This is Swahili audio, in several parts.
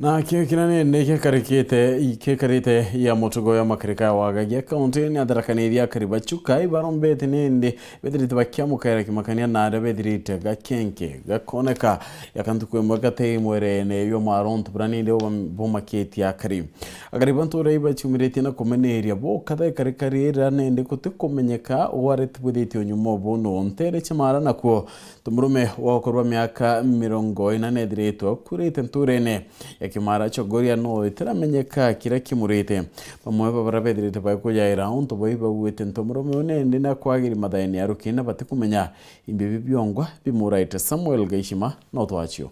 Na kinane neke karite ya motogo ya makarika wagagia kaunti ni adarakanithia karibachuka ibarombete nende bedirite bakyamu kaira kimakania na bedirite gakenke gakoneka yakantukwe magate imwere ne yo maronto braninde bomaketi ya kari agaribantu reiba chumirete na komeneria bo kada karikarira nende kutikomenyeka warete budete onyumo bono ontere chamara nako tumurume wakorwa miaka 40 kurite nturene yakimara chogoria no itaramenyeka kira kimurite bamwe babarabedirite bakujaira onto boiba wete ntomurume onende na kwagiri madaini arukina batikumenya imbibi byongwa bimuraite Samuel Gaishima no twachio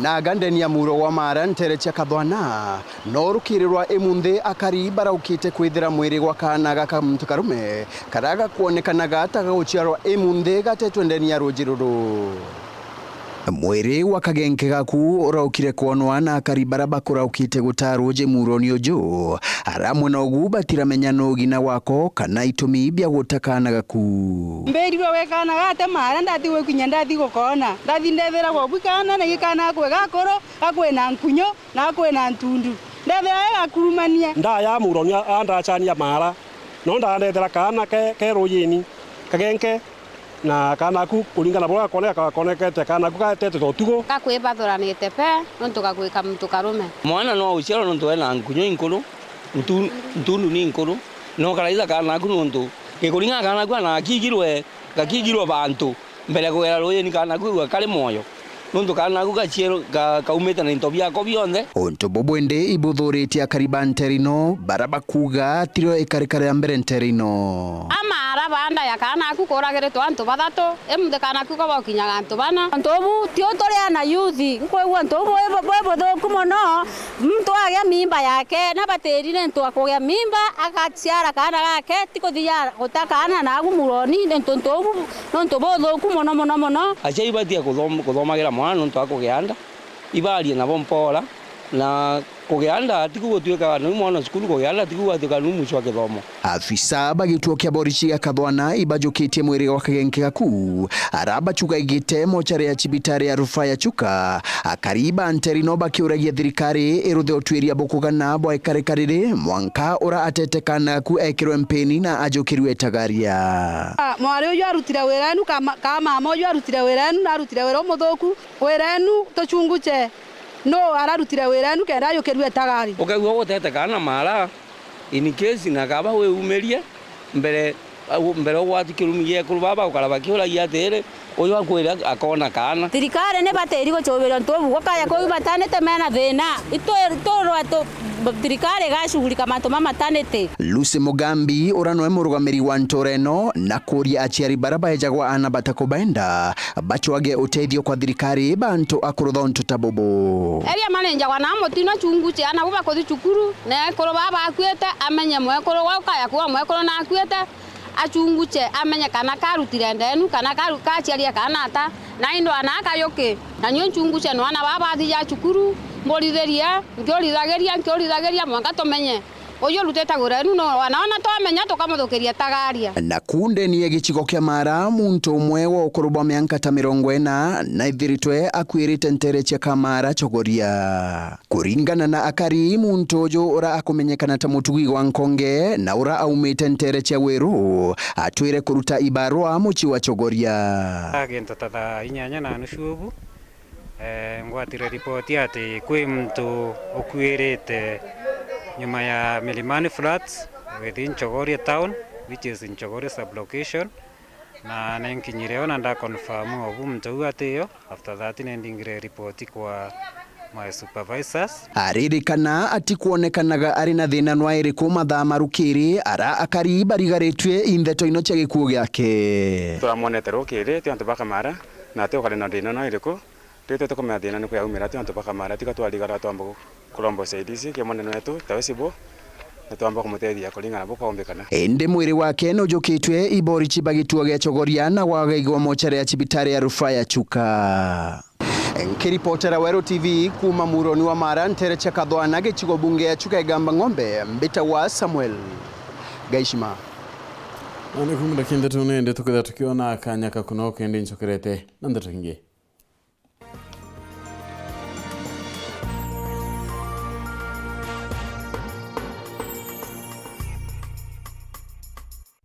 na gandeni ya muro wa mara nterecha kathwana no rukirirwa emunthe akari baraukite kwithira mwiri gwa kana gaka muntu karume karaga kuonekanaga ataga guciarwa emunthe gatetwendeni ya rujiruru mwiri wa kagenke gaku uraukire kuonwa na akari baraba kuraukite gutaruje muroni ojo aramwe no gubatira menya no gina wako kana itumi bya gutakana gaku mberiwe wekana gate mara ndati we kunya ndati gukona ndathi ndethera go bukana na gikana kwe gakoro gakwe na nkunyo na kwe na ntundu ndethera gakurumania nda ya muroni andachania mara no ndandethera kana ke ruyini kagenke na kana ku kulingana bora konekete kana ku katete totugo kakwebathoranite pe nonto gakwika muntu karume mwana no uciaro nonto ena nkunyo inkuru ntundu ni inkuru no karaiza kana ku nonto ikuringa kana ku na gakigirwe bantu mbere kwera roye ni kana ku kale moyo nonto kana ku gachiero kaumeta na intobia ko bionde onto bobwende ibuthurite akariba nterino baraba kuga tiro ikarikare ya mbere nterino banda ya kana ku koragere to anto badato emunde kana ku ko bakinyaga anto bana antobu tio tore ana yuthi kwegwa antobu bwebo do kumono mtu agya mimba yake na baterire nto akogya mimba akachiara kana gake tikothia gotakana na agumuroni ntontobu nonto bodo kumono mono acha ibatia kuthomagira mwana nto akogenda ibali na bompora na kugenda tikugotuika no mwana skulu kugenda tikugotuika no mucho akithomo afisa bagituo kya borichi akathwana ibajukitie mwiri wa kagenke gaku araba chuka igite mochare ya chibitari ya rufaa ya chuka akariba nterino bakiuragia thirikari iruthe otwiria bukugana bwa ikarekarire mwanka ura atetekana ku ekirwe mpeni na ajukirwe tagaria mwari uyu arutira weranu kama mama uyu arutira weranu na arutira wero muthoku weranu tochunguche no ararutira weranu kenda yukerwe tagari ukagwa gotete kana mara in case na kaba we umerie mbere watikirumie kurubaba ukaraba kiura yatere uyu akwira akona kana thirikari ne bateri gochobera ntobu gokaya ko batanete mena thina itoro thirikari gashughulika manto mama tanete Lucy Mugambi uranwe murugamiri wa Ntoreno na kuria achiari baraba ejagwa ana batakobenda bachwage uteithio kwa thirikari bantu akuruthonto tabobo eria manenja wana mutino chunguche ana buba kothi chukuru na ekoro baba akwete amenye mwekoro wakaya kwa mwekoro na akwete achunguche amenye kana karutire ndenu kana kachiaria kana ata na indo anaka yoke na nyo chunguche no ana baba athi ya chukuru mboritheria nkiolithageria mwanga tomenye oyo luteta gorenu no wanaona to amenya tokamuthukiria tagaria na kunde ni egichigo kya mara muntu umwe wa ukuruba mianka ta 40 na ithiritwe akwirite ntereche kamara chogoria kuringana na akari muntu ojo ura akumenyekana ta mutugi wa nkonge na ura aumite ntereche weru atwire kuruta ibarwa muchi wa chogoria agento tata inyanya na nushubu ngwatire ripoti ati kwi mtu ukwirite nyuma ya Milimani Flats within Chogoria town which is in Chogoria sublocation na nenkinyireo na nda confirm obu mtu atiyo after that nendingire ripoti kwa my supervisors aririkana ati kuonekanaga ari na thina nwairi kuma thaa marukiri ara akari barigaritwe intheto ino cia gikuo giake twamonete rukiri tionto bakamara na te ukale na thina no iriko rete tukomea thina ni kuyaumira tionto bakamara tikatwarigara twambo kulombo saidisi ke moneno yetu tawesibo natwamba kumutethia kulingana bukaombekana ende mwiri wake no jokitwe ibori chibagituo gya Chogoria na wagaigwa mochare ya chibitari ya rufaa ya chuka nkiripotera Wero TV kuma muroni wa mara ntereche kathwana gichigo bunge ya chuka igamba ng'ombe mbita wa Samuel Gaishima Nani kumula kinde tunende tukiona akanya kakuno kende nchokerete nanda tukingie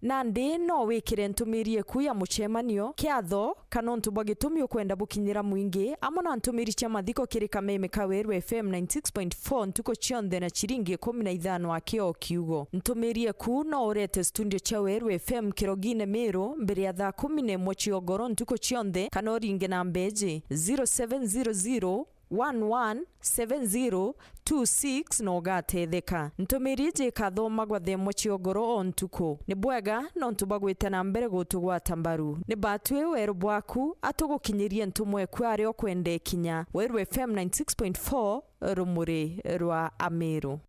nandi no wikire ntumirie ku ya muchemanio kiatho kana ntu bagitumio kwenda bukinyira mwingi amona ntumiri cha mathiko kiri Kameme Kaweru FM 96.4 ntuko chionde na chiringi 15 akio kiugo ntumirie ku no urete studio cha Weru FM kirogine Meru mbere ya thaa 11 chiogoro ntuko chionde kana oringe na mbeji 0700 117026 no gatetheka ntumirije kathoma gwa themo chiogoro ontuko ni bwega no ntubagwite na mbere gutugwata mbaru ni batwe weru bwaku atugukinyirie ntumwe kwari okwende kinya Weru FM 96.4 rumuri rwa Ameru.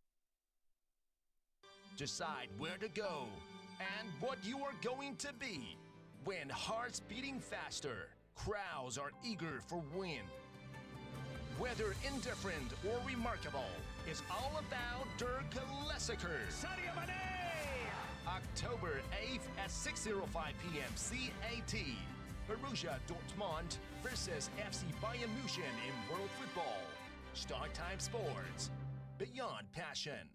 Decide where to go and what you are going to be. When hearts beating faster, crowds are eager for win. Whether indifferent or remarkable, it's all about Der Klassiker. Sadio Mane! October 8th at 6:05 p.m. CAT. Borussia Dortmund versus FC Bayern München in World Football. Start Time Sports. Beyond passion.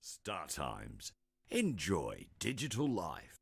Star Times. Enjoy digital life.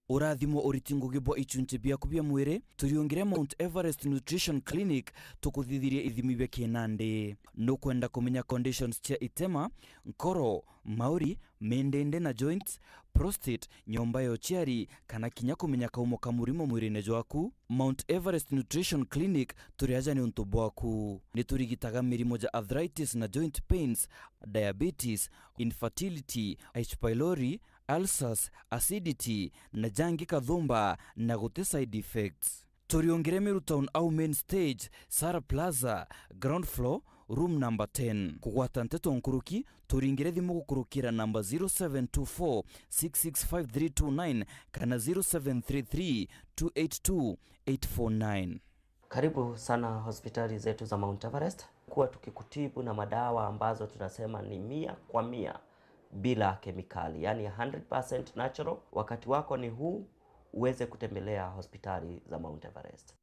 Urathimo uritingugibwa ichunche biaku bia mwire turiongire Mount Everest Nutrition Clinic tukuthithirie ithimi bia kinande no kwenda kumenya conditions cia itema nkoro mauri mendende na joints prostate nyomba yo chiari kana kinya kumenya kaumo kamurimo mwirine jwaku Mount Everest Nutrition Clinic turiaja ni untu bwaku niturigitaga mirimo ja arthritis na joint pains diabetes infertility H pylori ulcers, acidity, na jangi kathumba na gute side effects. Turiongere Meru Town au main stage, Sara Plaza, ground floor, room number 10. Kugwata nteto nkuruki, turingire thimu gukurukira number 0724 665329 kana 0733 282 849. Karibu sana hospitali zetu za Mount Everest. Kuwa tukikutibu na madawa ambazo tunasema ni 100% bila kemikali, yani 100% natural. Wakati wako ni huu uweze kutembelea hospitali za Mount Everest.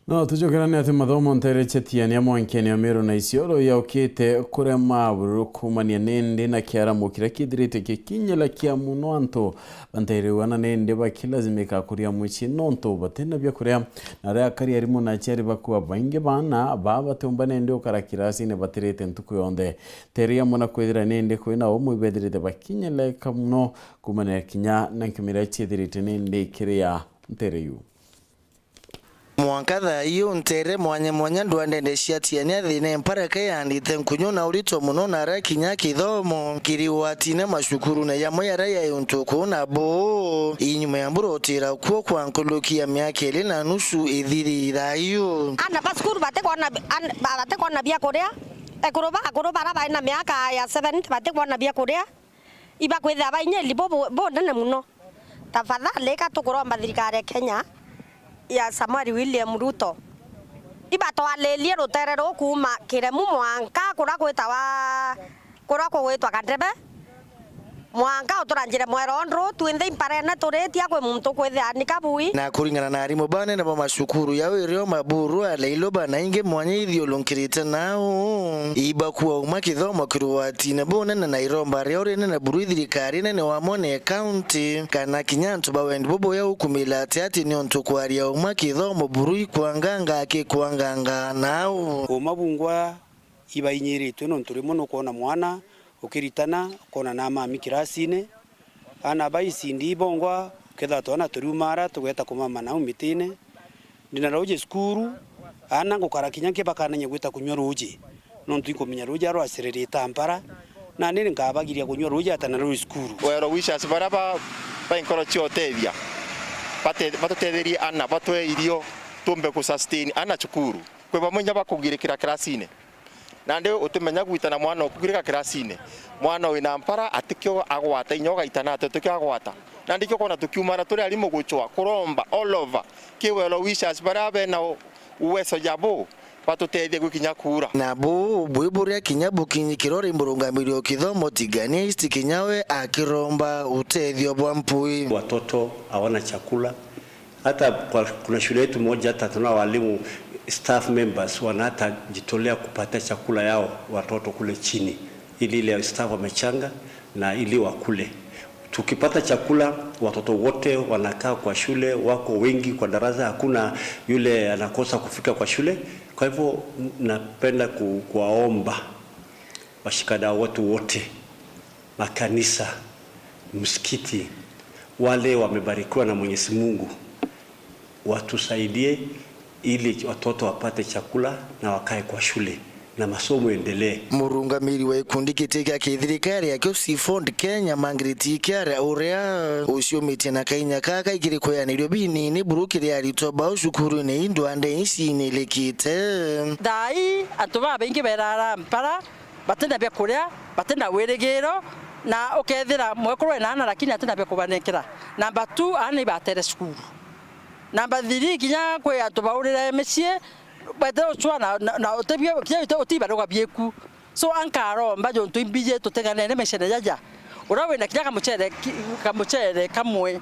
No tujokerane ati mathomo nterechetiania mwankeni Ameru na Isiolo yaukite kurema burukumania nende na kiaramu kira kidrite kikinyela kia muno anto banterewana nende bakilazimika kuria muchi nonto batena bya kuria na ria kari arimo na cheri bakuwa bange bana baba tumba nende okarakirasi ne baterete ntuko yonde teria mona kwedira nende kwena o mubedrite bakinyela kamuno kumane kinya nankimira chedrite nende kiria ntereyu Mwankatha iyo ntere mwanya ndwandende ciatiania thine mparaka yandite nkunyo na urito muno na ra kinya kithomo kiriwatine mashukuru na yamo yara ya yuntuko na bo inyuma ya mburotira kuo kwa nkulukia miaka ile na nusu ithirira iyo ana baskuru bate kwa bia korea ekoro bara baina miaka ya 7 bate kwa bia korea iba kwetha bainye libo nene muno tafadhali katukuromba thirikari ya Kenya ya Samuel William Ruto iba twalelie ruterero kuma kiremu mwanka kura kwetwa Kandebe mwanka uturanjire mwerondro twinde imparene turetia kwe muntu kwethanika bui na kuringana na arimo bane na mashukuru yawe irio maburu aleilo bana inge mwanya ithio lonkirite nao iba kuwa uma kithomo kiruwati na bona na Nairomba riore na buru thirikari nene wa Mone County kana kinyantu bawendi bobo ya ukumila ati ni onto kwaria uma kithomo buru kwanganga akikwanganga nao umabungwa iba inyirite no nturimo no kuona mwana ukiritana kona na mami kirasine ana baisi ndibongwa ketha twana turumara tugeta kumama na umitine ndina roje skuru ana ngukara kinyanke bakana nyegwita kunywa roje no ntuiko minya roje aro aserere tampara na nini ngabagiria kunywa roje atana roje skuru wero wisha sibaraba bankoro chiotevia batotetheri ana batwe irio tumbe ku sustain ana chukuru kwe bamunya bakugirikira kirasine nande utumenya gwitana mwana okugirika kirasine mwana wina mpara atikyo agwata inyoga itana tukyo agwata nande kyo kona tukiumara turi alimo guchwa kuromba all over kiwelo wishes barabe na uweso jabo batutethie gwikinya kura na bwiburia kinya bukinyi kirori murungamiro kithomo Tigania East Kinyawe akiromba utethio bwa mpui. Watoto hawana chakula, hata kuna shule yetu moja hata tuna walimu staff members wanata jitolea kupata chakula yao watoto kule chini, ili ile staff wamechanga na ili wakule. Tukipata chakula watoto wote wanakaa kwa shule, wako wengi kwa darasa, hakuna yule anakosa kufika kwa shule. Kwa hivyo napenda kuwaomba washikadau watu wote, makanisa, msikiti, wale wamebarikiwa na Mwenyezi Mungu, watusaidie ili watoto wapate chakula na wakae kwa shule na masomo endelee. Murungamiri wa ikundi kiteka kithirikari ya Fond Kenya Margaret Kiara uria ucio mitina kainya kaka igiri kuyanirio binini burukiri aritoba ushukuru ne indwande insini lekite dai atuba bengi berara mpara batenda bya kuria batenda weregero na ukethira mwekoro na lakini atenda bya kubanekera. Number 2 ani batere skuru. Number 3 kinya kwe atuba urire mesie badao chwana na otebia kya otiba roga bieku so ankaro mbajo ntuimbije tutengane ne meshene jaja urawe na kinyaka muchere kamwe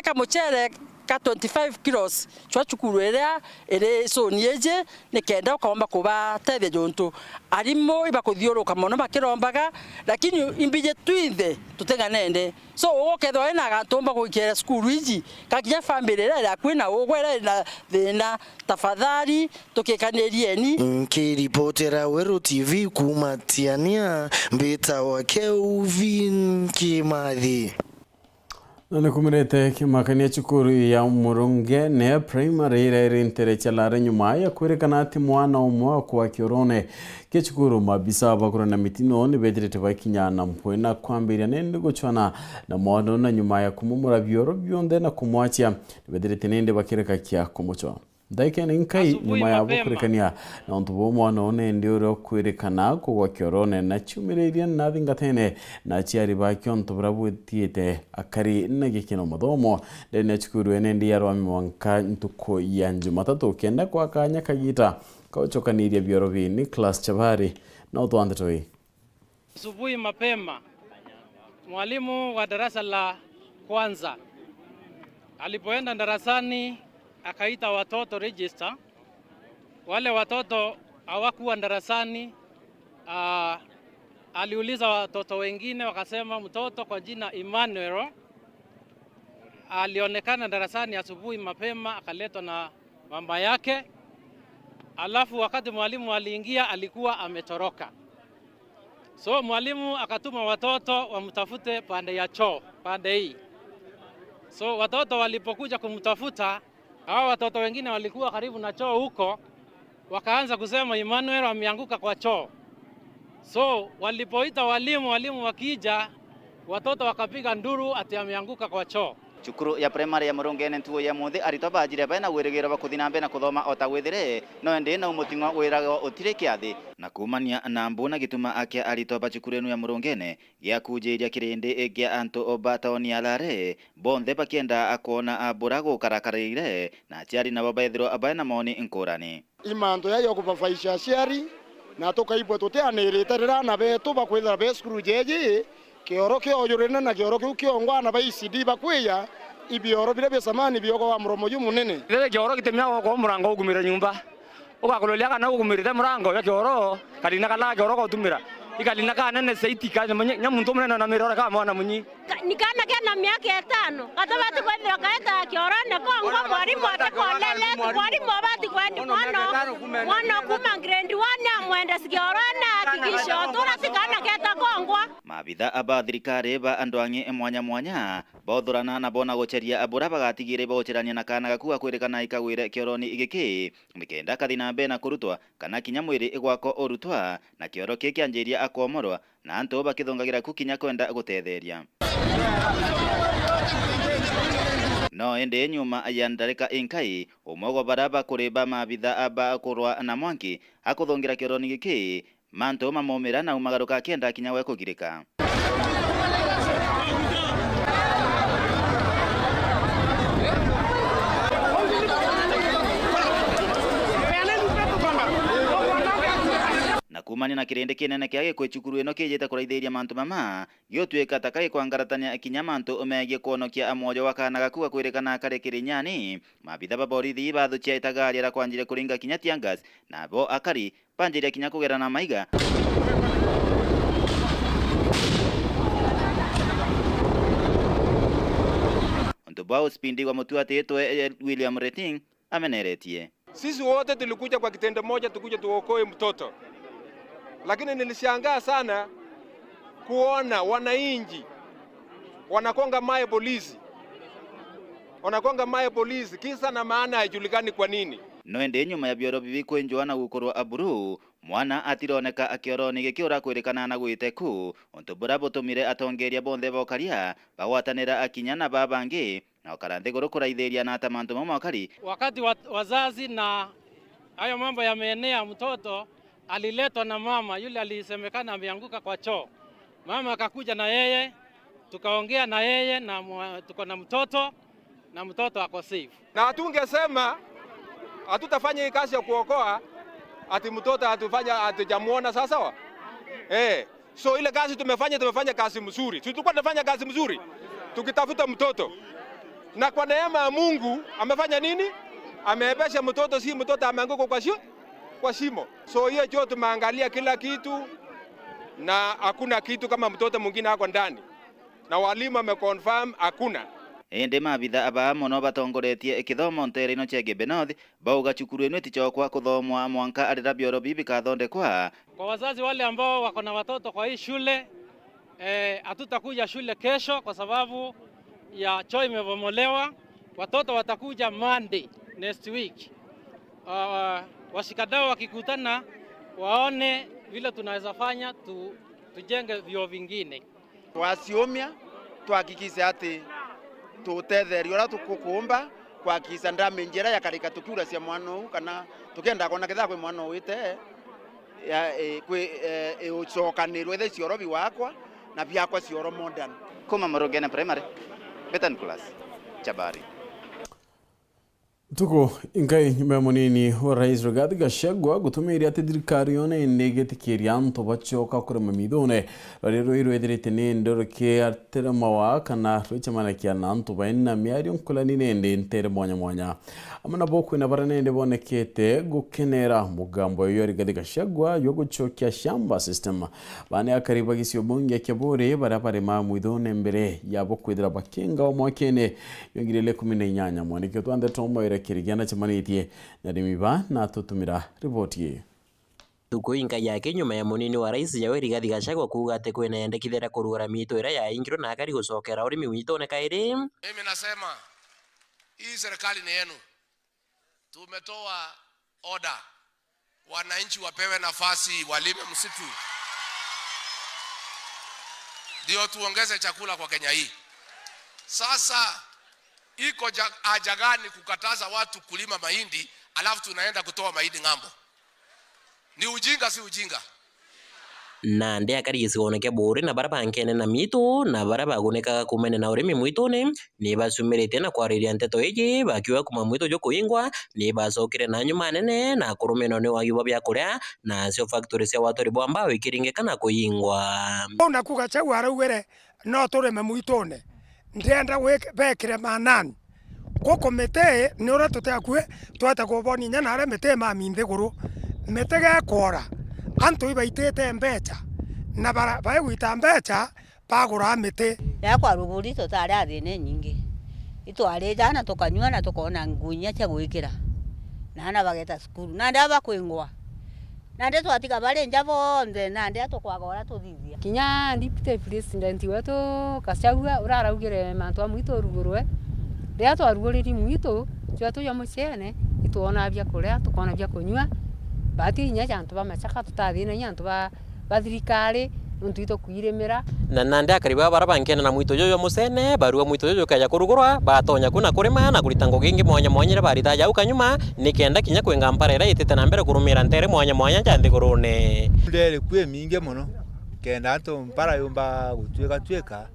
kamuchere ka 25 kilos chwa chukuru ere so nieje ne kenda ukaomba kuba tebe jonto arimo ibakuthioro kamono bakirombaga lakini imbije twithe tutenganende so okethwa ena gatomba kuikera skuru iji kakinya family ira kwina ugwera na thina tafadhali tukikanerieni. Nkiripotera Weru TV kumatiania mbita wa Kelvin Kimathi. Nane kumirete kimakania chukuru ya Murungene primary ire nterechalare nyuma ya kwerekana ati mwana umwe kwa Kiorone kechukuru mabisa bakuru na mitino ni bedirete bakinyana mpwena kwambiria nende guchwana na mwana na nyuma ya kumumura byoro byonde na kumwachia bedirete nende bakireka kya kumuchwa ndaike ninkai nyuma ya bukurekania na ontubo mwana one ndio kwerekana kwa Kiorone na chumireria na vingatene na chiari bakyo ntuburabu tiete akari nagikino madomo dene chukuru enendi ya rwami wanka ntuko ya Jumatatu kenda kwa kanya kagita kauchokaniria byoro bi Nicholas Chabari na utwande toi. Asubuhi mapema mwalimu wa darasa la kwanza alipoenda darasani akaita watoto register. Wale watoto hawakuwa darasani. Aliuliza watoto wengine wakasema mtoto kwa jina Emmanuel alionekana darasani asubuhi mapema, akaletwa na mama yake. Alafu wakati mwalimu aliingia alikuwa ametoroka. So mwalimu akatuma watoto wamtafute pande ya choo, pande hii. So watoto walipokuja kumtafuta, hao watoto wengine walikuwa karibu na choo huko, wakaanza kusema Emmanuel ameanguka kwa choo. So walipoita walimu wakija, watoto wakapiga nduru ati ameanguka kwa choo. Cukuru ya primary ya Murungene ntuo ya muthi arito bajire bena wiregera bakuthina mbe na kuthoma otagwithire no ende na umutingwa wiraga otire kiathi na kumania na mbuna gituma akia arito bacukuru enu ya Murungene ya kujiria kirindi gia anto obatoni alare bonthe bakienda akona aburago karakarire na ciari na babaithiro abana moni inkurani imanto yayo kubafaisha ciari na tukaibwe tuteanirite rira na betu bakwithira be skuru jeje kioro kio yurena na kioro kiu kiongwana ba ICD bakwiya ibioro bire besamani biyoko wa muromo yu munene rere kioro kitemya ko murango ugumira nyumba ugakulolia kana ugumirite murango ya kioro kalina kala kioro ko tumira ikalina kana ne seitika nyamuntu munene na mirora kama mwana munyi nikana kena miaka 5 katabati kwendera kaeta kioro ne kongo mwalimu atakolele mwalimu abati kwandi mwana kuma grade 1 amwenda sikioro na kikisho turasikana keta kongwa. Mabitha aba thirikari ba andu angi mwanya mwanya bothurana na bona gocheria abura bagatigire bocherania na kana gakua kwirikana ikagwire kioroni igiki mikenda kathina mbe na kurutwa kana kinya mwiri igwako orutwa na kioro kikianjiria akomorwa na anto bakithongagira kukinya kwenda gutetheria no ende nyuma ayandarika inkai umogo baraba kuriba mabitha aba kurwa na mwanki akuthongira kioroni igiki manto mamomera na umagaruka kenda kinya weko girika kumania na kirindi kinene kia gikwi cukuru ino kijite kuraithĩria mantu mama gĩotwĩka ta gĩkwangaratania ikinya mantu megie kuonokia amoja wa kana gakuga kwĩrĩkana karĩ Kĩrĩnyani. Maabitha ba borithi bathukia itagari ra kwanjire kuringa kinya tiangas na bo akari banjire kinya kugerana maiga. Ntobao spindi wa mutua tetwe William Reting ameneretie. Sisi wote tulikuja kwa kitendo moja, tukuje tuokoe mtoto, lakini nilishangaa sana kuona wananchi wanakonga maye polisi kisa na maana haijulikani kwa nini. No ende nyuma ya bioro bibi kwenjwa na gukorwo aburu mwana atironeka akioroni gikiura kwirikana na gwiteku ontobura botumire atongeria bonthe bokaria bagwatanira akinya na babangi na okaranthi guru kuraithĩria na atamantu mamakari. Wakati wazazi na hayo mambo yameenea, mtoto aliletwa na mama yule, alisemekana ameanguka kwa choo. Mama akakuja na yeye, tukaongea na yeye na tuko na mtoto ako safe. Na hatungesema hatutafanya hii kazi ya kuokoa ati mtoto hatujamuona sawa. So ile kazi tumefanya kazi mzuri. Tulikuwa tunafanya kazi mzuri tukitafuta mtoto. Na kwa neema ya Mungu amefanya nini? Ameepesha mtoto, si mtoto ameanguka kwa shimo. So hiyo jo tumeangalia kila kitu na hakuna kitu kama mtoto mwingine ako ndani. Na walimu wameconfirm hakuna. Ende maabitha aba mono batongoretie kithomo nterino chege Benoth bauga cukuru ino tichokwa kuthomwa mwanka arira bioro bibi kathondekwa. Kwa wazazi wale ambao wako na watoto kwa hii shule, hatutakuja shule kesho kwa sababu ya choo imebomolewa. Watoto watakuja Monday next week. Washikadau wakikutana waone vile tunaweza fanya tujenge vyoo vingine. Twasiomia tuhakikishe ati tutetheria ura tukukumba kwakisa ndame njira ya karika tukiura cia mwana u kana tukenda kona ketha kwi mwana wite ya kwi ucokanirwe the ciorobi wakwa na biakwa cioro modern. Kuma Marongene Primary Betan class Chabari. Tuko ingai nyuma munini wa Rais Rigathi Gachagua gutumira ati thirikari yone negetikiria antu bachoka kuri mamithone rero irwethirite ni ndoro ke atera mawa kana rwichamana kia na antu baina miario nkulani nende ntere mwanya amana boku na baranende bonekete gukenera mugambo yo Rigathi Gachagua yo guchokia shamba system bane akariba gisio bunge kebore barabare ma mwithone mbere ya bokwithira bakinga o mwakene yongirele 18 mwanike twande tomo kirigana chamanitie na dimiba na tutumira ripoti ye tukuinga yake nyuma ya munini wa Rais Rigathi Gachagua kuuga ati kwina yendekithira kurugara mito ira ya ingiro na akari gucokera urimi wito ne kairi. Mimi nasema hii serikali ni yenu, tumetoa order wananchi wapewe nafasi walime msitu ndio tuongeze chakula kwa Kenya hii. Sasa iko haja gani kukataza watu kulima mahindi alafu tunaenda kutoa mahindi ng'ambo? Ni ujinga, si ujinga? Na nde akari giconeke buri na baraba nkene na mito na baraba guneka kumene na urimi mwitone ni basumirite na kwariria nteto igi bakiwa kuma mwito jo kuingwa ni basokire na nyuma nene na kurumeno ni wagiwa bya kuria na cio factory cia watori bwamba wikiringe kana kuingwa. Ona Gachagua araugere no turime mwitone ndenda bekire manani koko mete ni ora tutakue twata kuboni nyana ara mete maminde guru metega kora antu ibaitete mbecha na bara gwita mbecha bagura mete yakwa ruguri tutari athine nyingi itwari jana tukanyua na tukona ngunya cia gwikira na bageta skuru na ndaba kwingwa na ndeto atika bale njavo nde na ndeto kwagora tuthithia kinya deputy president wetu Gachagua uraraugire mantu amwito rugurwe ria twaruguriri mwito twetu ya mucene ituona bya kuria tukona bya kunywa bati nya jantu ba machaka tutathina nyantu ba thirikari ntuito kuiremera na nande akariba baraba nkene na mwito yoyo musene barua mwito yoyo kaya kurugurwa batonya kuna kurima na kuritango gingi mwanya barita ya ukanyuma nikenda kinya kwenga mparera itete na mbere kurumira ntere mwanya jandi kurune ndere kwe minge muno kenda antu mpara yumba gutweka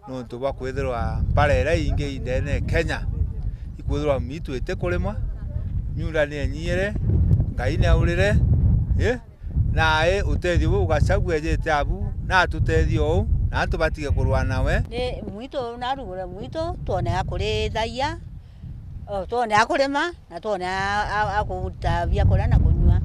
no ntuba kwithirwa mparera inge indene Kenya ikwithirwa mitu ite kurimwa miura ni nyire ngai ni aurire nae utethio bu Gachagua jete abu na tutethio na tubatige kurwa nawe ni mwito narugura mwito tuone akurithagia tuone akurima na tuone akuta biakura na kunywa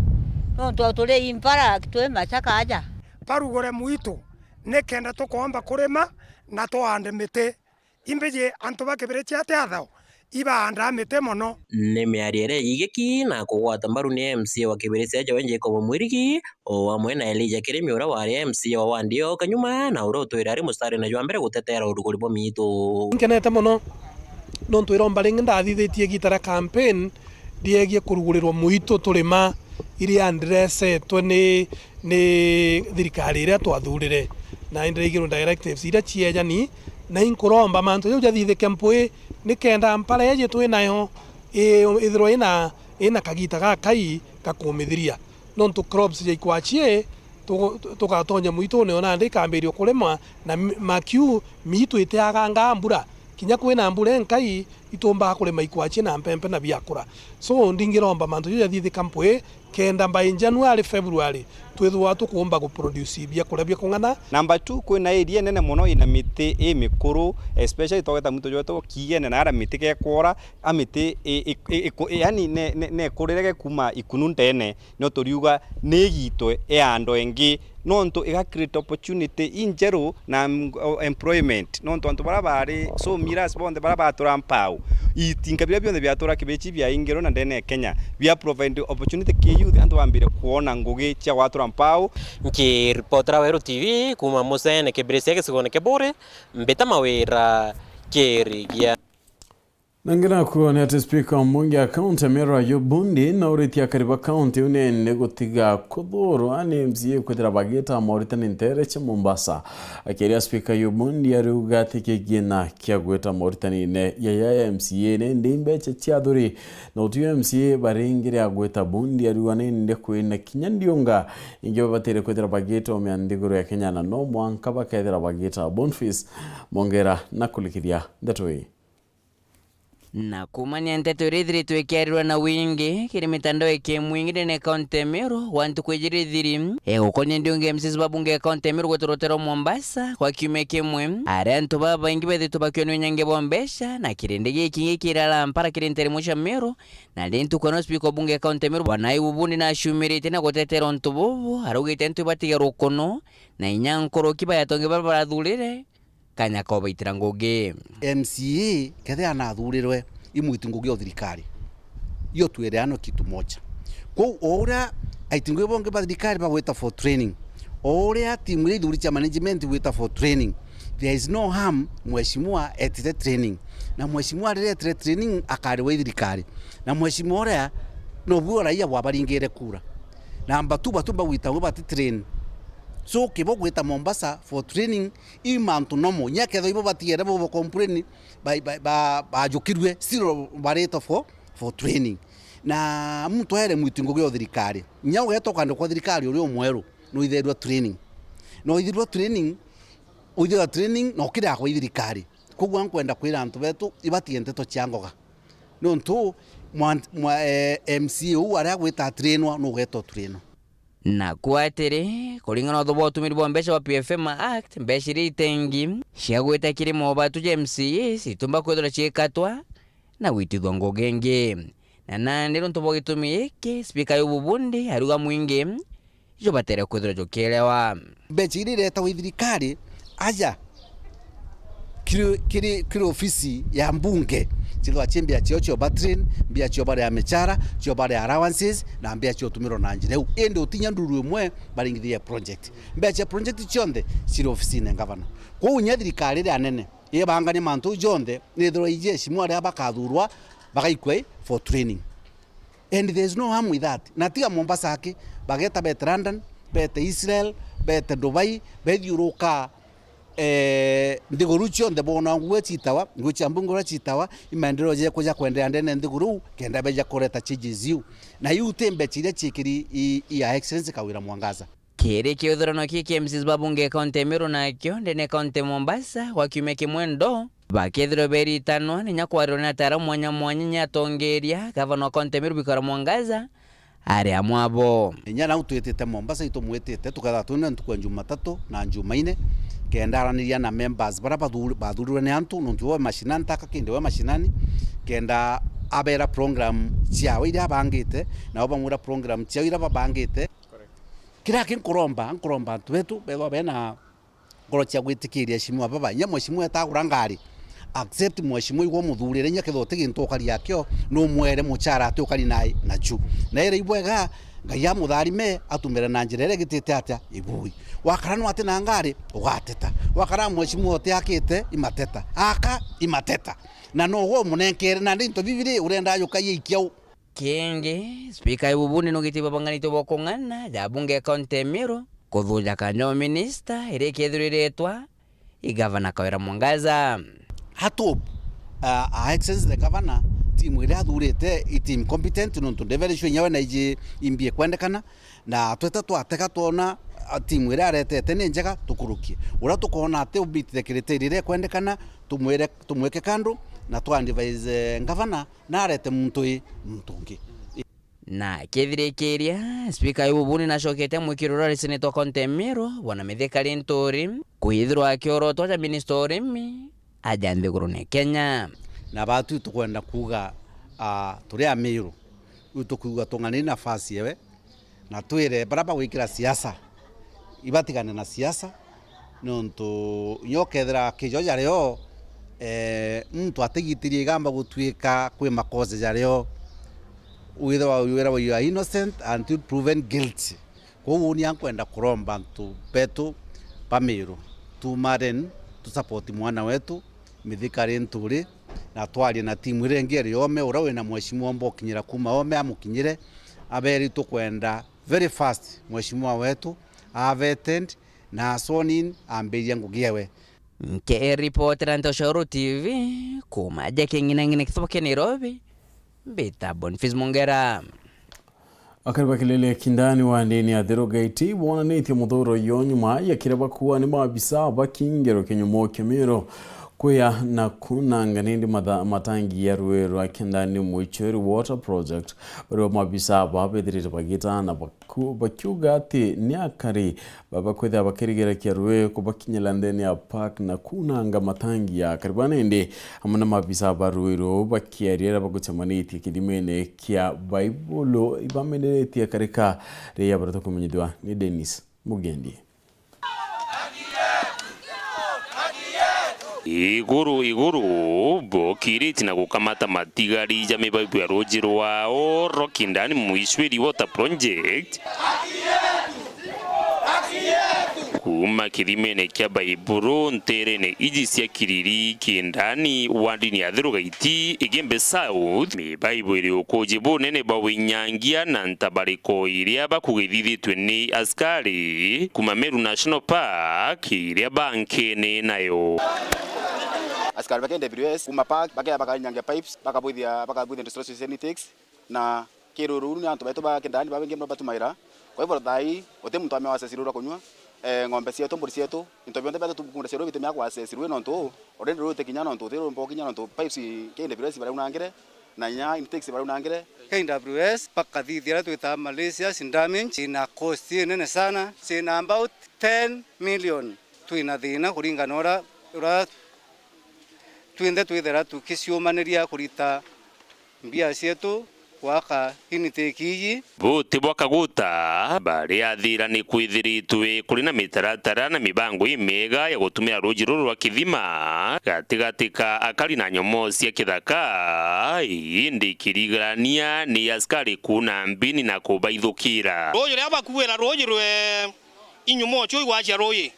no tule impara twe machaka aja parugure mwito nekenda tukomba kurima na tuhande miti imbeje antu bakibire chiate athao ibanda miti mono nĩ mĩariere igĩki na kũgwata mbaru nĩ MCA wa Kĩbĩrĩcia Joe Jacob Mwirigi o hamwe na Elijah Kĩrĩmi ũrĩa warĩ MCA wa Wandio Kanyuma na ũrĩa ũtwĩra arĩ mũstari na jwa mbere gũtetera ũrugũri bwa miito nkenete muno no twĩromba ringi ndathithĩtie gitara campaign ndiegie kũrugũrĩrwo muito tũrĩma iria andresetwe nĩ thirikari ĩrĩa twathurire na indirigirwo directives iria ciejani na inkuromba mantu yo jathithike mpui nikenda mpara yeje twinayo ithiro ina kagita gakai gakumithiria nontu crops yakwachie tukatonya muito ne ona ndikambirio kurema na makiu mitu iteaganga mbura kinya kwina mbura nkai itomba kurema ikwachie na mpempe na biakura so ndingiromba mantu yo jathithika mpui kenda by January February twithwa tukumba go produce biakura biakungana. Number 2 kwina area nene muno ina miti mikuru especially togeta muntu joto kigene na ara miti ke kwora amiti yani ne kurerege kuma ikunu ntene no toriuga negitwe ando engi nonto ega create opportunity injero na employment nonto antu barabari so miras bonde barabatura mpau itinga bya byonde byatura kibechi bya ingero na ndene Kenya bya provide opportunity ke youth antu ambire kuona ngugi cha watura mpau nkiripotera Weru TV kuma Musene Kĩbĩrĩcia gĩcigo-inĩ kĩa Bũrĩ mbĩta mawĩra kĩrigia nangina kuona ati speaker mungi account Meru Ayub Bundi na uritia kariba account unene gutiga kuthuru ani MCA kwithira bagita Mauritian Intere cha Mombasa akiria speaker Ayub Bundi ariuga ati kigina kia gweta Mauritian ine ya MCA ne ndimbe cha thuri na utu MCA baringire agweta Bundi ariuga nende kwina kinyandionga ingyo batire kwithira bagita omeandiguru ya Kenya na no mwanka bakaithira bagita Boniface Mongera na kulikiria ndatoi na kumania nteto ridhiri tuwekerirwa na wingi kiri mitandao eke mwingine ne kaunti Meru wantu kwejiri dhiri ukonye ndionge MCs babunge kaunti Meru kwetorotero Mombasa kwa kiume kimwe arentu baba ingi bethi tubakionu nyange bombesha na kirindegi kingi kirala mpara kirinterimusha Meru na lintu kwa nospiko bunge kaunti Meru wanai ubundi na shumiri tena kutetero ntububu harugi tentu batiga rukono na inyankoro kiba yatonge barbara dhulire kanya koba itirangugi MCA kethe anathurirwe imwitu ngugi o thirikari iyo twereano kitu moja ko ora aitingue bonge ba thirikari bagweta for training ora timu ile thuri cha management weta for training there is no harm mheshimiwa etete training na mheshimiwa rete training akariwe thirikari na mheshimiwa ora no bura ya wabaringire kura namba 2 batumba wita wabati train so kibo gweta Mombasa for training imantu nomo nyaketho ibo batiere bo complain ba jukirwe still bareta for training na muntu here mwitingo gyo thirikari nyau geto kando kwa thirikari uri omweru no itherwa training no kira kwa thirikari kugwa nkwenda kwira antu betu ibatie nteto chiangoga no ntu MCA u ara gweta trainwa no geto traino na kuatire kulingana na utumiri bwa mbesha wa PFM Act mbeshiri tengi shagweta kirimo batu je MCA situmba kwethora chikatwa na witithwa ngogenge na nandiro ntobo gitumie ke speaker Ayub Bundi haruga mwingi jo batere kwethora jokelewa mbeshiri reta withirikari aja kiri ofisi ya mbunge chilwa chimbia chio batrin mbia chio bare amechara chio bare allowances na mbia chio tumiro na njire ende utinya nduru mwe baringithia project mbia cha project chionde chiri ofisi ne governor ko unya thirikari ria nene ye bangani mantu jonde ni thoro ije shimwa ria bakathurwa bagaikwe for training and there is no harm with that na tiga Mombasa aki bageta bet London bet Israel bet Dubai bet Yuroka ndiguru chionde bona ngwe chitawa ngucha mbungura chitawa imendero je kuja kwendea ndene ndiguru kenda beja koreta chijiziu na yu tembe chile chikiri ya excellence kawira mwangaza kere kiodhorono kiki MCs babunge kaunti Meru na kyo ndene kaunti Mombasa wakiume kimwendo bakethiro beri tano ni nyakwarona tara mwanya nyatongeria gavana kaunti Meru bikara mwangaza ari amwabo nya na utwetete Mombasa itomwetete tukatha tuna ntukwa Jumatatu na Jumaine kenda araniria na members bara bathurwe ni antu nuntu wa mashinani taka kinde wa mashinani kenda abera program ciao iria bangite na obamura program ciao iria babangite kira kinkuromba antu betu bego bena ngoro cia gwitikiria shimwa baba nya mweshimu etagura ngari accept mweshimu igwo muthurire nya kithote gintokari yakyo no mwere muchara atukari nai na chu na ire ibwega ngaya mutharime atumira na njirere gitete atia ibui wakarano ati na ngari ugateta wakara mweshimu ote akite imateta aka imateta na no wo munenkere na ndinto bibiri urenda yukaye ikiau kingi speaker ibubuni no gitiba banganito bokongana ya bunge kaunti Meru kuthuja kanyo minister ire kethuriretwa igavana Kawira Mwangaza hatop excellence the governor team ire athurite team competent no ndeveresho nyawe na iji imbie kwendekana na tweta twateka tuona team ire aretete ni njega tukurukie ura tukona ate ubitire kriteria kwendekana tumweke kando na twandivise governor na arete mutui mtungi na kethirikiria speaker ibubuni na shokete mwikirura risinetwa kaunti Meru bwana Mithika Nturi kuithirwa akiorotwa ja minister mi ajambe kurune Kenya na batu tukwenda kuga turi a Meru utukuga tungani nafasi yewe na twire baraba gwikira siasa ibatigane na siasa nonto nyokethira kijoja reo mtu atigitirie gamba gutwika kwi makoze jareo whether you are innocent until proven guilty ko uni ankwenda kuromba ntu betu Meru tu maren tu support mwana wetu Mithika Nturi na twari na timu ile ngere yome urawe na mheshimiwa Mbokinyira kuma ome amukinyire aberi tukwenda very fast mheshimiwa wetu avetend na sonin amberia ngugiewe nke reporter Ntoshauru TV kuma jake ngina kithoke Nairobi Beta Boniface Mongera akariba kilele kindani wa ndeni ya Derogaiti bwana neti muthuro yonyuma yakireba kuwa ni maabisa bakingero kenyumo Kemero kuya na kunanga nindi matangi ya ruero akindani Mwicheri Water Project bari mabisa babedire bagita na bakyuga ati nyakari babakwetha bakirigera kyarwe kubakinyela ndeni ya park na kunanga matangi ya karibana ndi amana mabisa baruero bakiarira bagutsemaniti kidimene kya Bible ibamenetie karika reya barato kumenyidwa ni Dennis Mugendi iguru bokiriti na gukamata matigari ya mibaibu ya rojiro wao Rokindani Mwicheri Water Project kuma kirimene kya Baiburu nterene ijisia kiriri kindani wandini ya Derogaiti igembe South mibaibu ili ukojibu nene bawinyangia na ntabariko iria bakugithithitwe ni askari kuma Meru National Park iria bankene nayo askari bakende WS kuma park bakanyanga pipes bakabuithia destruction sanitics na kiruru ni antu betu bakendani babenge batumaira kwa hivyo thai ote mtu amewasesirura kunywa ng'ombe cietu mburi cietu into bionde betu tukunda cero bitemya kwa sesirwe nonto already rote kinyana nonto tero mpo kinyana nonto pipes kende WS bara unangire na nya intakes bara unangire KWS pakathithira twita Malaysia sin damage ina cost nene sana sina about 10 million twina thina kuringana ora twinde twithera tukiciumaniria kurita mbia cietu waka initeki bote bwakaguta bari athira ni kwithiritwe kuri na mitaratara na mibango imega ya gutumira rujiro rwa kithima gatigatika akari na nyomo cia kithaka indi kirigarania ni askari kuna mbini na kubaithukira rujiro abakuwera rujiro inyumo cyo igwacia royi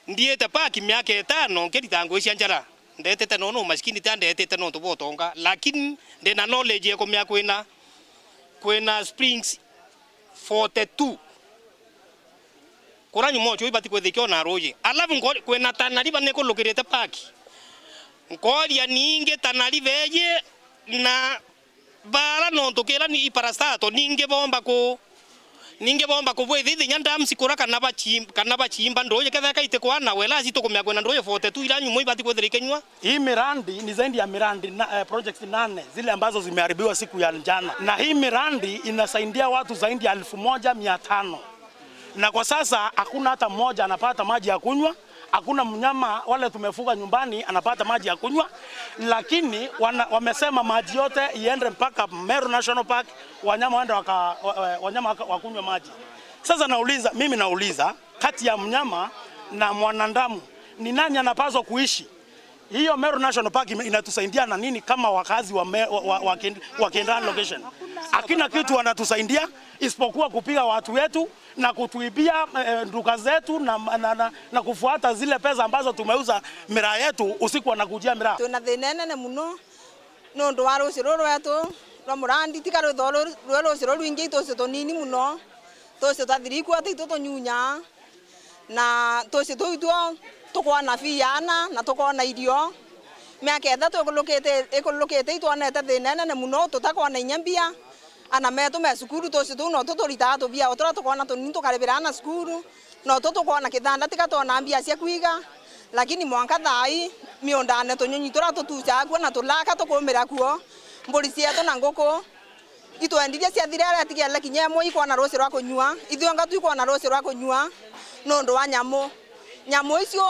ndiete paki miaka 5 nkiritango cia njara ndetete nono maskini tandetete no tubotonga lakini ndena knowledge yako mya kwena springs 42 kuranyu mocho ibati kwethikyo na roje alafu kwena tanariba neko lokirete paki ngoria ninge tanariba ye na bara no tokera ni iparastato ninge bomba ko ninge bomba kubwe thithi nyanda msikura kana bachimba ndoye ketha kaite kwana wela zito kumya kwena ndoye fote tu ila nyumo ibati kwethira kenywa. Hii mirandi ni zaidi ya mirandi projects 8 zile ambazo zimeharibiwa siku ya jana, na hii mirandi inasaidia watu zaidi ya 1500, na kwa sasa hakuna hata mmoja anapata maji ya kunywa. Hakuna mnyama wale tumefuga nyumbani anapata maji ya kunywa, lakini wamesema maji yote iende mpaka Meru National Park, wanyama waende wakunywa maji. Sasa mimi nauliza kati ya mnyama na mwanadamu ni nani anapaswa kuishi? Hiyo Meru National Park inatusaidia na nini kama wakazi wa Kendani location? Hakuna kitu wanatusaidia isipokuwa kupiga watu wetu na kutuibia nduka zetu na kufuata zile pesa ambazo tumeuza miraa yetu usiku wanakujia miraa. Tuna thenene muno nondo wa ruciro rwetu rwa murandi tikaro thoro rwa ruciro rwingi tose tonini muno tose tathiriku ati tutonyunya na tose tuitwo tukwana fiana na tukona irio miaka ethatu ikulukite itwanete thenene muno tutakona inyambia ana metu me sukuru tose tu no tutorita to bia otra tukona tonini tukaribirana sukuru no tukona kithanda tikatona mbia cia kuiga lakini mwanka thai miondane tonyonyi tora tutucha kwa na tulaka tukumira kuo mburi cietu na nguku itwendirie cia thirara atigele kinyemo ikona ruci rwa kunyua ithionga tu ikona ruci rwa kunyua nondo wa nyamo icio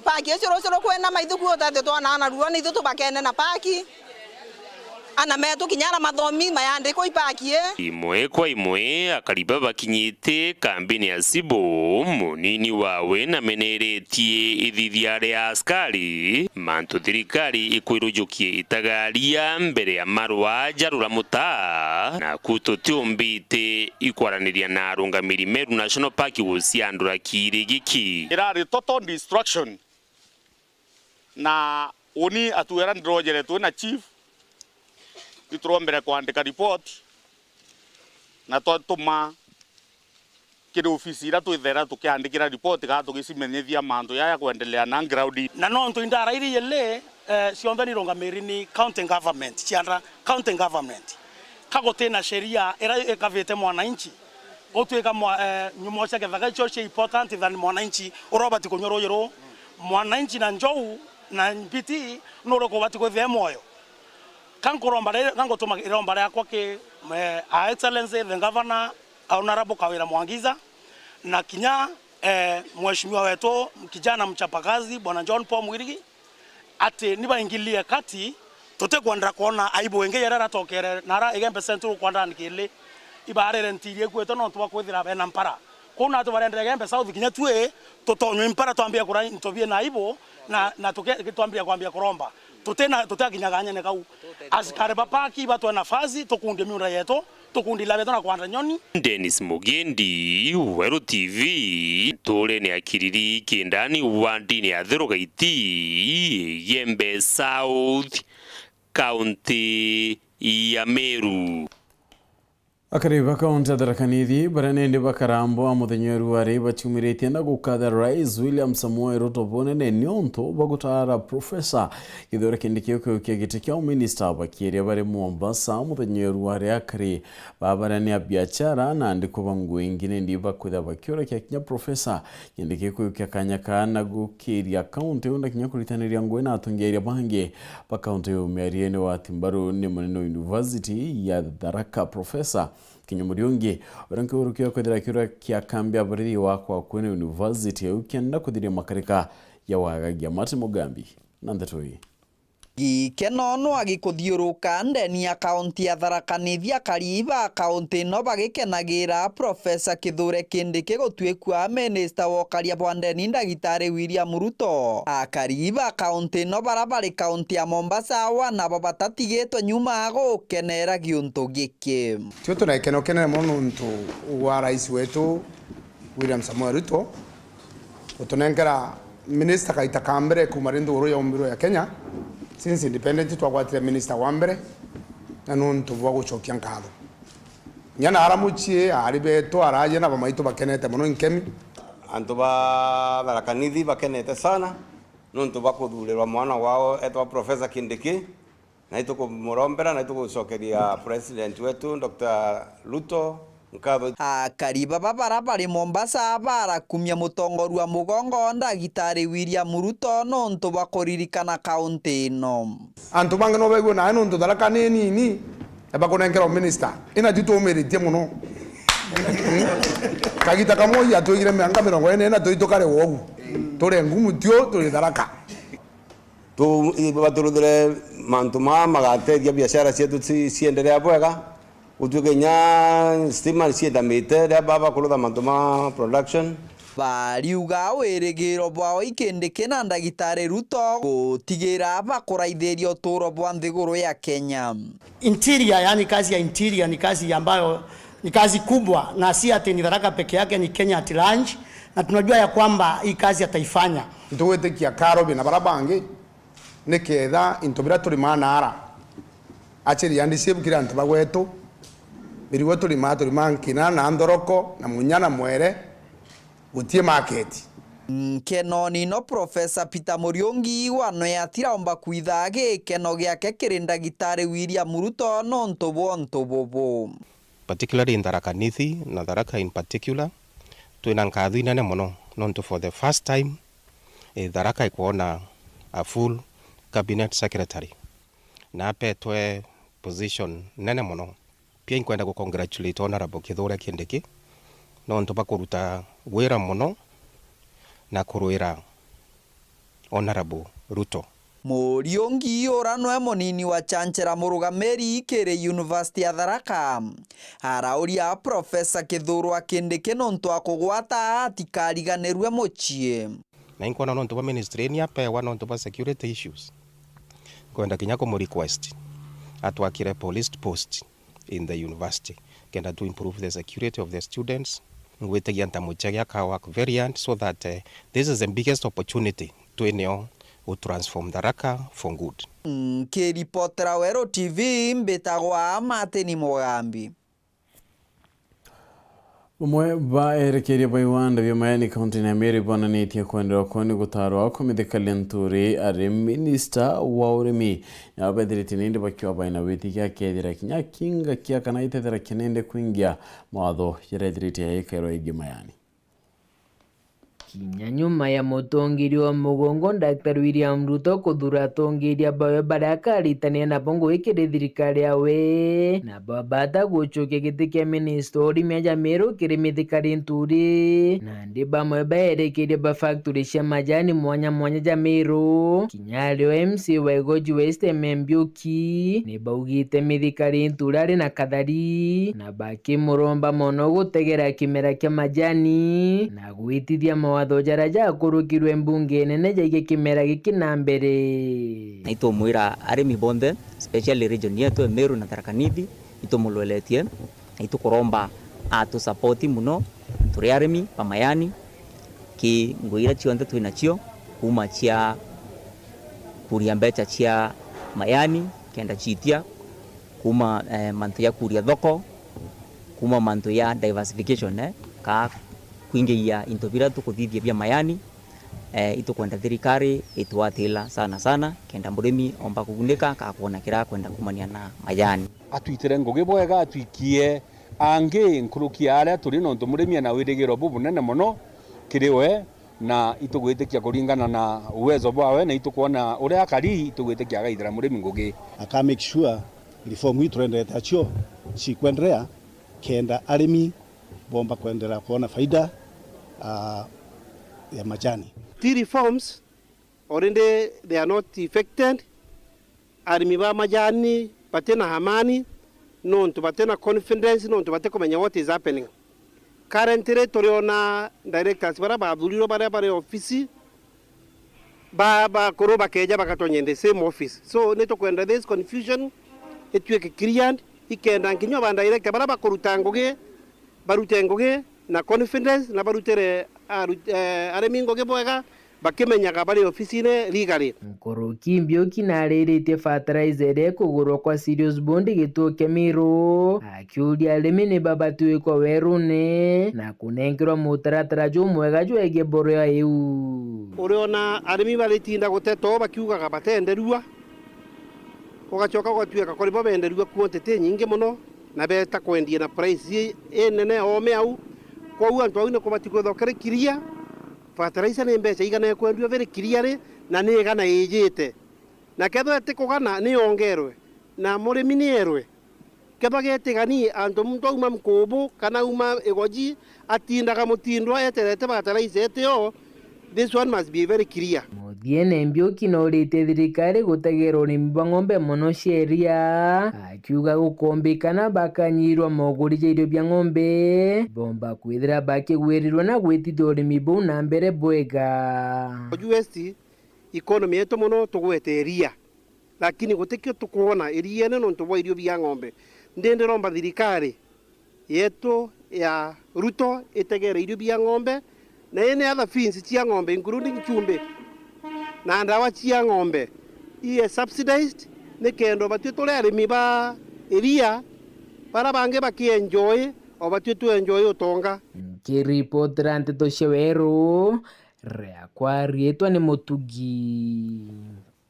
paki icio ruci rwa kwena maithuku otate twana na ruo ni ithu tubakene na paki ana metu kinyara mathomi mayandiko ipakie imwe kwa imwe akariba bakinyite kambini ya Sibo munini wawe na meneretie ithithia ria askari mantu thirikari ikwirujukie itagaria mbere ya marwa jarura muta na kutotiumbite ikwaraniria na arungamiri Meru National Park guciandura kirigiki irari total destruction na uni atuera ndrojere tu na chief iturombere kuandika report na twatuma kiri ofisi ira twithera tukiandikira report ga tugicimenyithia mandu ya kuendelea na ground na no ntu indara iri yele cionthe ni rungamiri ni county government chiara county government kagotena sheria ira ikavite mwananchi gotwika nyumo cia kethaga icio cia important than mwananchi urobati kunyoro yero mwananchi na njou na mpiti no rokobati kwithia moyo kankotuma iromba yakwa ki excellency the governor honorable Kawira Mwangiza na kinya mheshimiwa wetu kijana mchapakazi bwana John Paul Mwirigi ati nibaingilie kati tutekwenda kuona aibu wenge yarara tokere nara igembe central kwanda nikile ibarere ntirie kweto no tuba kwithira bena mpara kuna tu barende igembe south kinya tue tutonyo mpara twambia kura ntobie na aibu na twambia kwambia kuromba tutakinyaganya ne kau askari bapaki batwa nafasi tukunde miura yetu tukundi la beto na kwanda nyoni. Dennis Mugendi, Weru TV, tole ni akiriri Kendani wandi ni Adhirogaiti, Yembe South County ya Meru. Akariba kaunti Tharaka-Nithi baranende bakarambo amuthenyeru ari bachumirite na gukatha Rais William Samoei Ruto bonene nionto bagutara Professor Kithure Kindiki ukiukia giti kia minister bakiria bari Mombasa amuthenyeru ari akari babarania biashara na ndiko bangu ingine ndi bakwitha bakiora kia kinya Professor Kindiki ukiukia kanyaka na gukiria kaunti unda kinya kuritaniria ngwe na atongeria bange ba kaunti umiariene wa Timbaru ni Munene University ya Tharaka Professor Kinyumurionge oranke urukia kwethira kiura kia kambi abariri wakwa kwene university ukenda kuthiria makarika ya wagagia Mati Mugambi na ndatoi gikenono agikuthiuruka ndeni ya kaunti ya Tharaka-Nithi akariba kaunti no bagikenagira Professor Kithure Kindiki gutwikwa minister wa karia bwandeni ndagitari William Ruto akariba kaunti no barabari kaunti ya Mombasa wana babatatigitwe nyuma gukenera giuntu giki tio tunaikeno kenera muno ntu wa rais wetu William Samoei Ruto utunengera minister kaita kambere kumarindu uru ya umbiro ya Kenya since independent twagwatire minister wa mbere na nuntu bwa gucokia nkatho nyana aramuchie aribe to araje na bamaitu bakenete muno nkemi antu ba Tharaka-Nithi bakenete sana nuntu bakuthurerwa mwana wao etwa Professor Kindiki na ituko murombera na ituko sokeria president wetu Dr. Ruto Akari baba barabari Mombasa barakumya mutongoru wa mugongo ndagitari William Ruto nonto bakoririkana kaunti ino. Antu bange no bego na nonto Tharaka nini abakonengera minister ina tutomeritie muno. Kagita kamoya tuigire mianga 40 na tuitokare wogu. Tore ngumu tio tore Tharaka. Tu baturudire mantuma magateithia biashara cietu ciendelea bwega. Utuke nya stima ciendamite ria baba kurutha mantuma production. Bariuga wirigiro bwao ikindikina ndagitari Ruto gutigira bakuraithĩria ũtũũro bwa nthigũrũ ya Kenya. Interior, yani kazi ya interior ni kazi ambayo ni kazi kubwa, na si ati ni Tharaka peke yake, ni Kenya at large, na tunajua ya kwamba hii kazi ataifanya. Ntuwetikia karo bina barabangi niketha intubira turi manara achiri yandi sibukira antu bagwetu biriwe turi mankina na ndoroko na munyana mwere gutie market. Kenoni no Professor Peter Muriungi wano yatira omba kuithage keno giake kiri ndagitari William Ruto no ntobo particularly in Tharaka Nithi na Tharaka in particular twina nkathu nene muno nonto for the first time Tharaka ikuona a full cabinet secretary na apetwe position nene muno. Pia inkwenda ku congratulate Honorable Kithure Kindiki nonto bakuruta wira muno na kuruira Honorable Ruto. Muriungi ora no munini wa chanchera murugameri kiri University ya Tharaka arauria Professor Kithure Kindiki nonto akugwata atikariganirwe muchie na inkona nonto ba ministry ni apewa nonto ba security issues kwenda kinya ko request atwakire police post in the university kenda to improve the security of the students ngwete yanta muchagia ka work variant so that this is the biggest opportunity to eneo to transform Tharaka for good. Kiripotera Wero TV mbetagwa Mateni Mogambi. Umwe ba erekeria baiwanda vya mayani kaunti na Meri bwana nitia kwendera kwani gutarwa komithika lenturi ari minister wa urimi na bedriti ninde bakiwa baina witi ya kedira kinya kinga kia kana itethera kinende kuingia mawatho yeredriti ya ikairo igi mayani. Kinya nyuma ya mutongiri wa mugongo Dr. William Ruto kuthura tongiria bawe barakarĩtania na bongo ikiri thirikari yawe na babata gucokia giti kia minister urimi ya Meru kiri mithikari nturi na ndi bamwe baerekeire ba factory cia majani mwanya ja Meru. Kinyario MC wa Igoji West Membiuki ni baugite mithikari nturi ari na kathari na bakimuromba mono gutegera kimera kia majani na gwitithia watho jaraja kurukirwe mbunge nene jaige kimera giki na mbere. Naito mwira arimi bonde especially region yetu Meru na Tharaka Nithi ito mulweletie naito kuromba atu support muno turi arimi pamayani ki nguira chionde twinachio kuma chia kuria mbecha chia mayani kenda chitia kuma mantu ya kuria thoko kuma mantu ya diversification ka kuingia into bila tukuthithia bia mayani ito kwenda thirikari itwatila sana kenda murimi omba kuguneka ka kuona kira kwenda kumania na mayani atwitire ngugi bwega atwikie angi nkurukia aria turi no murimi na wirigiro bubu nene muno kiriwe na itugwitikia kuringana na uwezo bwawe na itukuona uria akari itugwitikia gaithira murimi ngugi aka make sure reform itrendete acio cikwenderea kenda arimi bomba kuendelea kuona faida ya majani. The reforms already they are not effected. Arimi ba majani batena amani, nonto batena confidence, nonto bateko menya what is happening. Currently toriona directors bara babuliro bara office ba koroba keja bakatonye the same office. So neto kwenda this confusion etweke clear ikenda nkinyo ba director bara bakorutangoge barutengoge na confidence na barutere aremingo gebwega bakimenyaga bari ofisine legally. Nkoroki Mbioki narĩrĩtie fertilizer kugurwo kwa Sirius Bond gituo kia Meru akiuria arimi ni babatuikwo werune na kunengerwa mutaratara jumwega jwegie boro ya iu. Uriona arimi baritinda guteto bakiugaga batenderua ugacoka gwatuika kuri babenderua quantity nyingi muno na beta kwendia na price nene ome au kwa antu au ne kubati kuthokere kiria fertilizer ne mbeca igana kwendio vere kiria ri na ne igana ijite na ketho ete kugana ni ongerwe na murimi ni erwe ketho getigani antu muntu auma mkubu kana uma egoji atindaga mutindwa eterete fertilizer eteo. This one must be very clear. Muthiene Mbiuki no rite thirikari gutagera urimi wa ng'ombe muno sheria akiuga gukombikana bakanyirwa mogurija irio bya ng'ombe bomba kwithira bakigwirirwa na gwitithia urimi bau na mbere bwega. UST economy yetu muno tugwete iria lakini gutikio tukuona iria ne nontu bwa irio bya ng'ombe ndenderomba thirikari yetu ya Ruto itegera irio bya ng'ombe na any other feeds cia ng'ombe including chumbe na ndawa cia ng'ombe iye subsidized ne kendo batwe tole arimi ba iria para bange bakienjoy o batwe tu enjoy utonga kiripotera Nteto Sheweru rea kwa rietwa ni Mutugi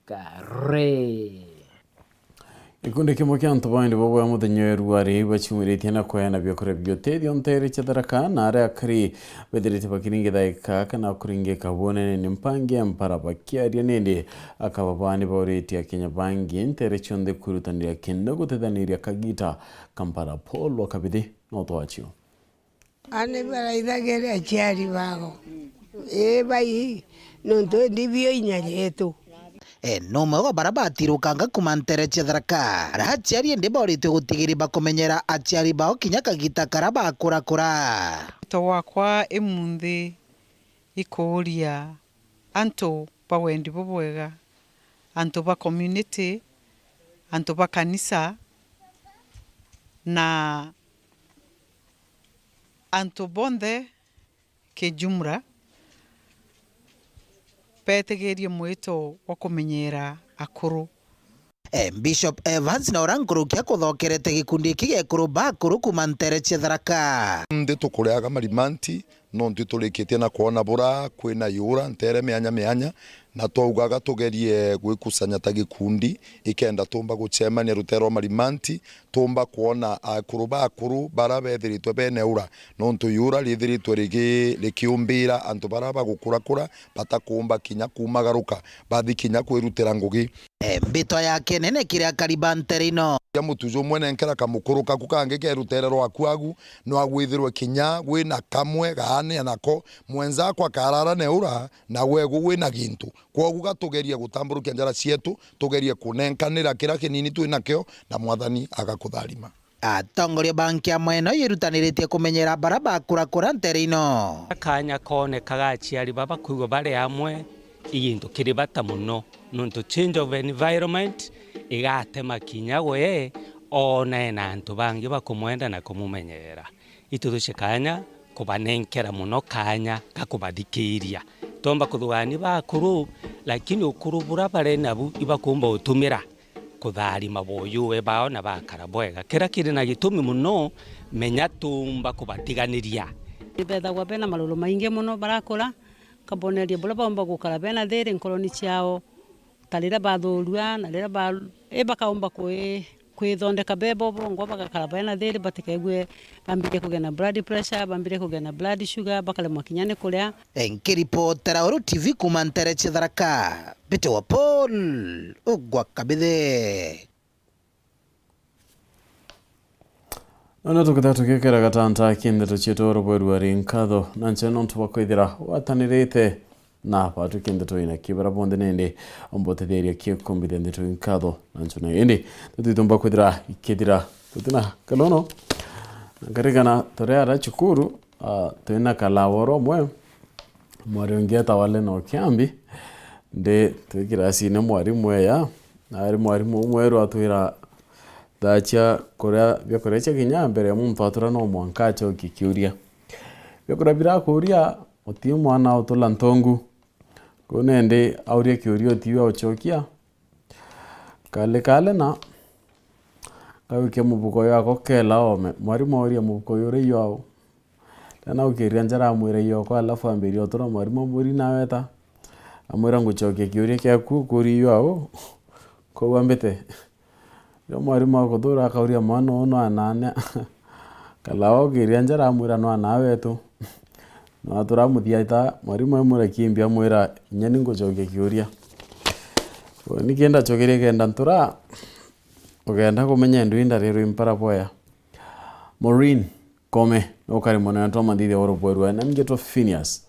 Kare. Ikundi kimwe kia antu bandi bobwa muthenya weruari bachumiritie na kwena byokore byotethio ntere chadaraka na aria akari bethirite bakiringe daika kana kuringe kabone ni mpange mpara bakiaria nindi akababani bauritie Kenya bangi ntere chonde kurutanira kenda gutethaniria kagita Kampala Paul wakabidi no twachio ane baraithagere aciari bago bai nonto ndibio inyaretu no mwego barabatirukanga kumantere chetharaka rahaciari ndi borite gutigiri bakomenyera aciari bao kinya kagita karaba kurakura to wakwa emunthi ikuria anto bawendi bobwega anto ba community anto ba kanisa na anto bonde ke jumra petegeria mwito wa kumenyera akuru. Bishop Evans na orangurukia kuthokerete gikundi kigekuru bakuru kumantere chetharaka ndi tukureaga marimanti no ndi tulikitie na kuona bura kwina yura ntere meanya na twaugaga tugerie gwikusanya ta gikundi ikenda tumba gucemania rutero marimanti tumba kuona akuru bakuru bara bethiritwe bene ura no ntu yura lithiritwe likiumbira antu bara bagukurakura batakumba kinya kumagaruka bathi kinya kwirutira ngugi mbito yake nene kiria karibanterino ya mutujo mwene nkera kamukuru kaku kange keruterero akwagu no agwithirwe kinya gwina kamwe gaane nako mwenza kwa karara neura na wego gwina gintu kwogu gatugeria gutamburukia njara cietu tugerie kunenkanira kira kinini tu inakio na mwathani agakutharima atongoria banki amweno yirutaniritie kumenyera baraba kurakura nterino akanya kone kagaciari baba kuigo bare amwe igintu kiri bata muno nuntu change of environment igatema kinya gwe ona na antu bangi bakumwenda na kumumenyera ituthushe kanya kubanenkera muno kanya kakubadhikiria tomba kuthugani bakuru lakini ukuru bura bare nabu ibakumba utumira kutharima boyuwe bao na bakara bwega kira kiri na gitumi muno menya tumba kubatiganiria ibetha gwa bena malulu maingi muno barakura kaboneria bula bomba gukara bena thiri nkoloni ciao talira bathurua na rira ba bakaumba kwithondeka bebo bongo bagakara bena thiri batikegwe bambire kugena blood pressure bambire kugena blood sugar bakale mwakinyane kuria enkiripotera Uru TV kumantere chetharaka bete wa Paul ugwa kabithe Ona tukitatu kekera gatanta kindeto chitoro bweruari nkatho na ncheno ntubakwithira watanirite na patu kindeto ina kibara bonde nende ombotetheria kiekombithe ndeto nkatho na nchona indi tutitumba kwithira ikithira tutina kalono ngarigana toreara chukuru tuina kalaworo mwe mwariongieta wale no kiambi nde twikirasi ne mwarimu ya ari mwarimu mweru atwira dacha korea byakore cha kinya mbere muntu atura no mwankacho kikiuria byakora bira kuria oti mwana utula ntongu kunende auria kiurio tiwa ochokia kale na kawike mubuko yako kela ome mwarimu oria mubuko yore yao tena ukiria njara mwire yoko alafu ambiri otura mwarimu muri naweta amwira nguchokia kiuria kya kuri yao ko wambete mwarimu akuthura akauria mwana ono anane kalao kiria njara mwira no anawetu no turamuthiaita mwarimu amura kimbia mwira nyani ngucokia kiuria nikienda chokeria kenda ntura ugenda kumenya nduinda rero impara boya Maureen Kome ukari mwana ntoma ndithia oropwerwa na ngeto Phineas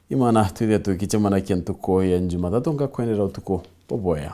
imana twithia tukichemana kintu ko ya Jumatatu ngakwenera utuko boboya